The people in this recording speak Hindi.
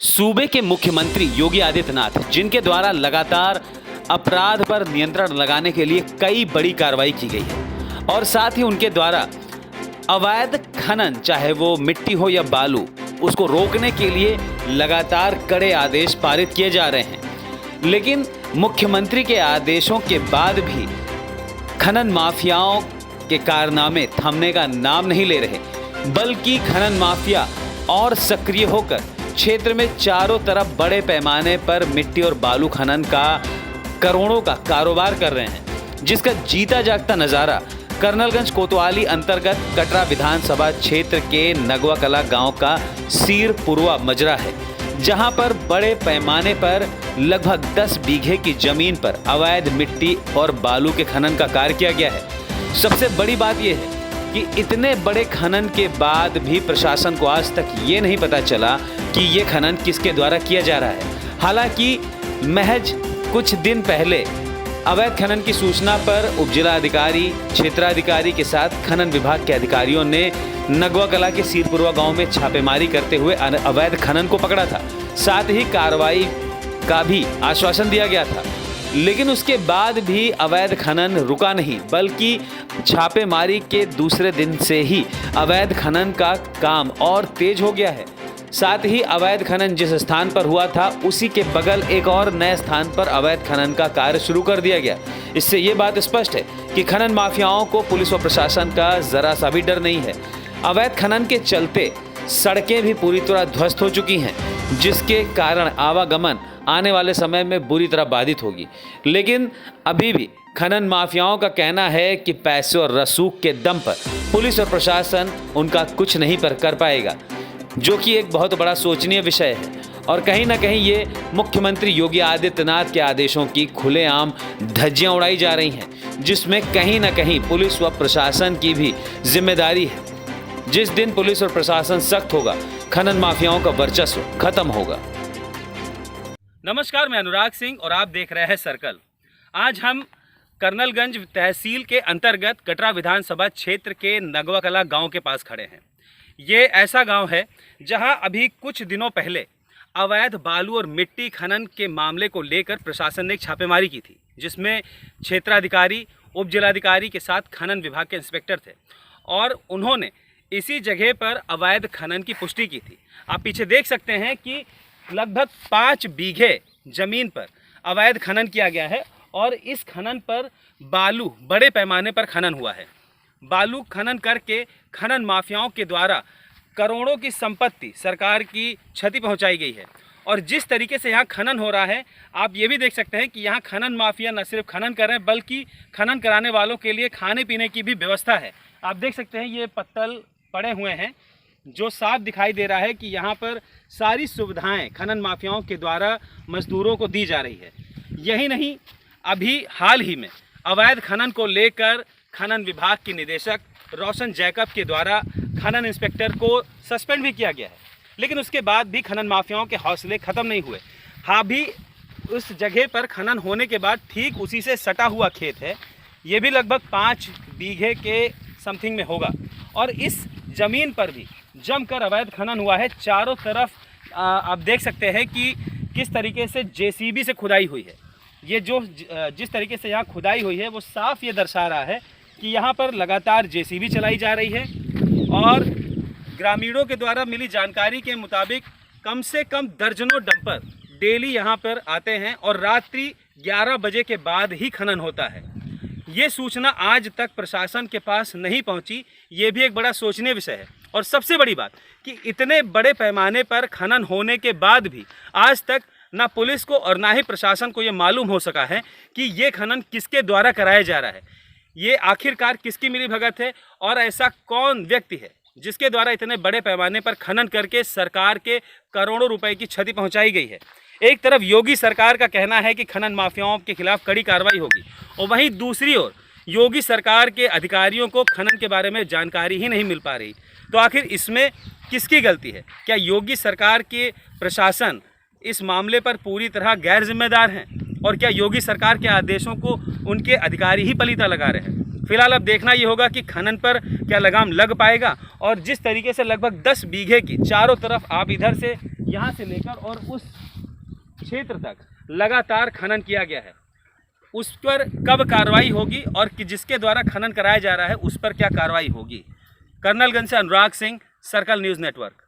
सूबे के मुख्यमंत्री योगी आदित्यनाथ, जिनके द्वारा लगातार अपराध पर नियंत्रण लगाने के लिए कई बड़ी कार्रवाई की गई है और साथ ही उनके द्वारा अवैध खनन, चाहे वो मिट्टी हो या बालू, उसको रोकने के लिए लगातार कड़े आदेश पारित किए जा रहे हैं। लेकिन मुख्यमंत्री के आदेशों के बाद भी खनन माफियाओं के कारनामे थमने का नाम नहीं ले रहे, बल्कि खनन माफिया और सक्रिय होकर क्षेत्र में चारों तरफ बड़े पैमाने पर मिट्टी और बालू खनन का करोड़ों का कारोबार कर रहे हैं, जिसका जीता जागता नज़ारा कर्नलगंज कोतवाली अंतर्गत कटरा विधानसभा क्षेत्र के नगवा कला गांव का सीरपुरवा मजरा है, जहां पर बड़े पैमाने पर लगभग 10 बीघे की जमीन पर अवैध मिट्टी और बालू के खनन का कार्य किया गया है। सबसे बड़ी बात यह है कि इतने बड़े खनन के बाद भी प्रशासन को आज तक ये नहीं पता चला कि ये खनन किसके द्वारा किया जा रहा है। हालांकि महज कुछ दिन पहले अवैध खनन की सूचना पर उपजिलाधिकारी, क्षेत्राधिकारी के साथ खनन विभाग के अधिकारियों ने नगवा कला के सीरपुरवा गांव में छापेमारी करते हुए अवैध खनन को पकड़ा था। साथ ही कार्रवाई का भी आश्वासन दिया गया था, लेकिन उसके बाद भी अवैध खनन रुका नहीं, बल्कि छापेमारी के दूसरे दिन से ही अवैध खनन का काम और तेज हो गया है। साथ ही अवैध खनन जिस स्थान पर हुआ था, उसी के बगल एक और नए स्थान पर अवैध खनन का कार्य शुरू कर दिया गया। इससे ये बात स्पष्ट है कि खनन माफियाओं को पुलिस व प्रशासन का जरा सा भी डर नहीं है। अवैध खनन के चलते सड़कें भी पूरी तरह ध्वस्त हो चुकी हैं, जिसके कारण आवागमन आने वाले समय में बुरी तरह बाधित होगी। लेकिन अभी भी खनन माफियाओं का कहना है कि पैसे और रसूख के दम पर पुलिस और प्रशासन उनका कुछ नहीं कर पाएगा, जो कि एक बहुत बड़ा सोचनीय विषय है। और कहीं ना कहीं ये मुख्यमंत्री योगी आदित्यनाथ के आदेशों की खुलेआम धज्जियां उड़ाई जा रही हैं, जिसमें कहीं ना कहीं पुलिस व प्रशासन की भी जिम्मेदारी है। जिस दिन पुलिस और प्रशासन सख्त होगा, खनन माफियाओं का वर्चस्व खत्म होगा। नमस्कार, मैं अनुराग सिंह और आप देख रहे हैं सर्कल। आज हम कर्नलगंज तहसील के अंतर्गत कटरा विधानसभा क्षेत्र के नगवा कला गांव के पास खड़े हैं। ये ऐसा गांव है जहां अभी कुछ दिनों पहले अवैध बालू और मिट्टी खनन के मामले को लेकर प्रशासन ने एक छापेमारी की थी, जिसमें क्षेत्राधिकारी, उप जिलाधिकारी के साथ खनन विभाग के इंस्पेक्टर थे और उन्होंने इसी जगह पर अवैध खनन की पुष्टि की थी। आप पीछे देख सकते हैं कि लगभग 5 बीघे जमीन पर अवैध खनन किया गया है और इस खनन पर बालू बड़े पैमाने पर खनन हुआ है। बालू खनन करके खनन माफियाओं के द्वारा करोड़ों की संपत्ति, सरकार की क्षति पहुंचाई गई है। और जिस तरीके से यहाँ खनन हो रहा है, आप ये भी देख सकते हैं कि यहाँ खनन माफिया न सिर्फ खनन कर रहे हैं, बल्कि खनन कराने वालों के लिए खाने पीने की भी व्यवस्था है। आप देख सकते हैं ये पत्तल पड़े हुए हैं, जो साफ दिखाई दे रहा है कि यहाँ पर सारी सुविधाएं खनन माफियाओं के द्वारा मजदूरों को दी जा रही है। यही नहीं, अभी हाल ही में अवैध खनन को लेकर खनन विभाग की निदेशक रोशन जैकब के द्वारा खनन इंस्पेक्टर को सस्पेंड भी किया गया है। लेकिन उसके बाद भी खनन माफियाओं के हौसले ख़त्म नहीं हुए। हाँ, भी उस जगह पर खनन होने के बाद ठीक उसी से सटा हुआ खेत है, ये भी लगभग 5 बीघे के समथिंग में होगा और इस ज़मीन पर भी जमकर अवैध खनन हुआ है। चारों तरफ आप देख सकते हैं कि किस तरीके से जेसीबी से खुदाई हुई है। ये जो जिस तरीके से यहाँ खुदाई हुई है, वो साफ ये दर्शा रहा है कि यहाँ पर लगातार जेसीबी चलाई जा रही है। और ग्रामीणों के द्वारा मिली जानकारी के मुताबिक कम से कम दर्जनों डंपर डेली यहाँ पर आते हैं और रात्रि 11 बजे के बाद ही खनन होता है। ये सूचना आज तक प्रशासन के पास नहीं पहुँची, ये भी एक बड़ा सोचनीय विषय है। और सबसे बड़ी बात कि इतने बड़े पैमाने पर खनन होने के बाद भी आज तक ना पुलिस को और ना ही प्रशासन को ये मालूम हो सका है कि ये खनन किसके द्वारा कराया जा रहा है, ये आखिरकार किसकी मिलीभगत है और ऐसा कौन व्यक्ति है जिसके द्वारा इतने बड़े पैमाने पर खनन करके सरकार के करोड़ों रुपए की क्षति पहुंचाई गई है। एक तरफ योगी सरकार का कहना है कि खनन माफियाओं के खिलाफ कड़ी कार्रवाई होगी, और वहीं दूसरी ओर योगी सरकार के अधिकारियों को खनन के बारे में जानकारी ही नहीं मिल पा रही। तो आखिर इसमें किसकी गलती है? क्या योगी सरकार के प्रशासन इस मामले पर पूरी तरह गैर जिम्मेदार हैं, और क्या योगी सरकार के आदेशों को उनके अधिकारी ही पलीता लगा रहे हैं? फिलहाल अब देखना ये होगा कि खनन पर क्या लगाम लग पाएगा। और जिस तरीके से लगभग 10 बीघे की चारों तरफ आप इधर से यहाँ से लेकर और उस क्षेत्र तक लगातार खनन किया गया है, उस पर कब कार्रवाई होगी और कि जिसके द्वारा खनन कराया जा रहा है उस पर क्या कार्रवाई होगी। कर्नलगंज से Anurag Singh, circle news network.